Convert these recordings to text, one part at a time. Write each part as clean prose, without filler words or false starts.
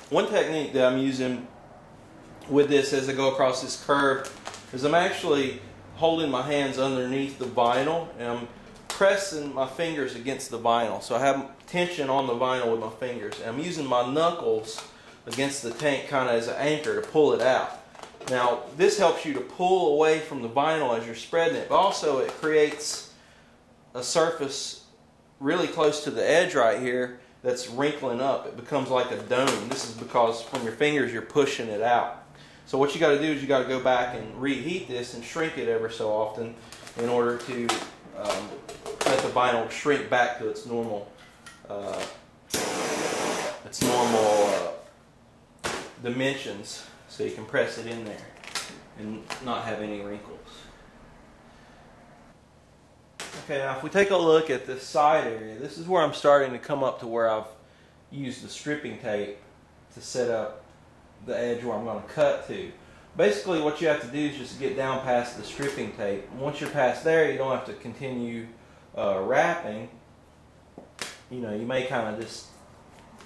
One technique that I'm using with this as I go across this curve is I'm actually holding my hands underneath the vinyl and I'm pressing my fingers against the vinyl. So I have tension on the vinyl with my fingers. And I'm using my knuckles against the tank kind of as an anchor to pull it out. Now this helps you to pull away from the vinyl as you're spreading it, but also it creates a surface really close to the edge right here that's wrinkling up. It becomes like a dome. This is because from your fingers you're pushing it out. So what you got to do is you got to go back and reheat this and shrink it ever so often in order to let the vinyl shrink back to its normal dimensions, so you can press it in there and not have any wrinkles. Okay, now if we take a look at this side area, this is where I'm starting to come up to where I've used the stripping tape to set up the edge where I'm going to cut to. Basically what you have to do is just get down past the stripping tape. And once you're past there, you don't have to continue wrapping. You know, you may kind of just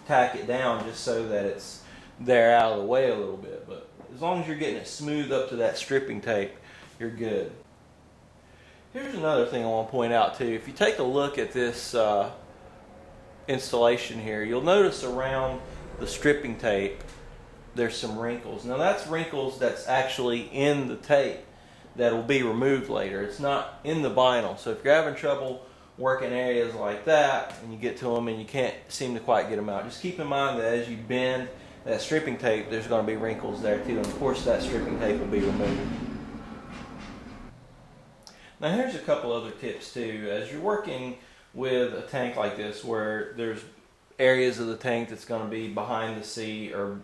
tack it down just so that it's there out of the way a little bit. But as long as you're getting it smooth up to that stripping tape, you're good. Here's another thing I want to point out too. If you take a look at this installation here, you'll notice around the stripping tape there's some wrinkles. Now that's wrinkles that's actually in the tape that will be removed later. It's not in the vinyl. So if you're having trouble working areas like that and you get to them and you can't seem to quite get them out, just keep in mind that as you bend that stripping tape, there's going to be wrinkles there too, and of course that stripping tape will be removed. Now here's a couple other tips too. As you're working with a tank like this where there's areas of the tank that's going to be behind the seat or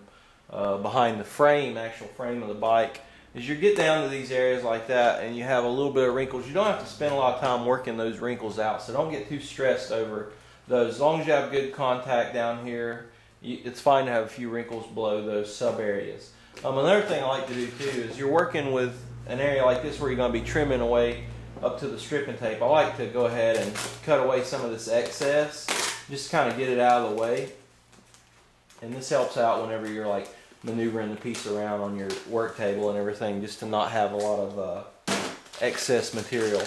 behind the frame, actual frame of the bike, as you get down to these areas like that and you have a little bit of wrinkles, you don't have to spend a lot of time working those wrinkles out, so don't get too stressed over those. As long as you have good contact down here, it's fine to have a few wrinkles below those sub areas. Another thing I like to do too is you're working with an area like this where you're going to be trimming away up to the stripping tape. I like to go ahead and cut away some of this excess, just kind of get it out of the way. And this helps out whenever you're like maneuvering the piece around on your work table and everything, just to not have a lot of excess material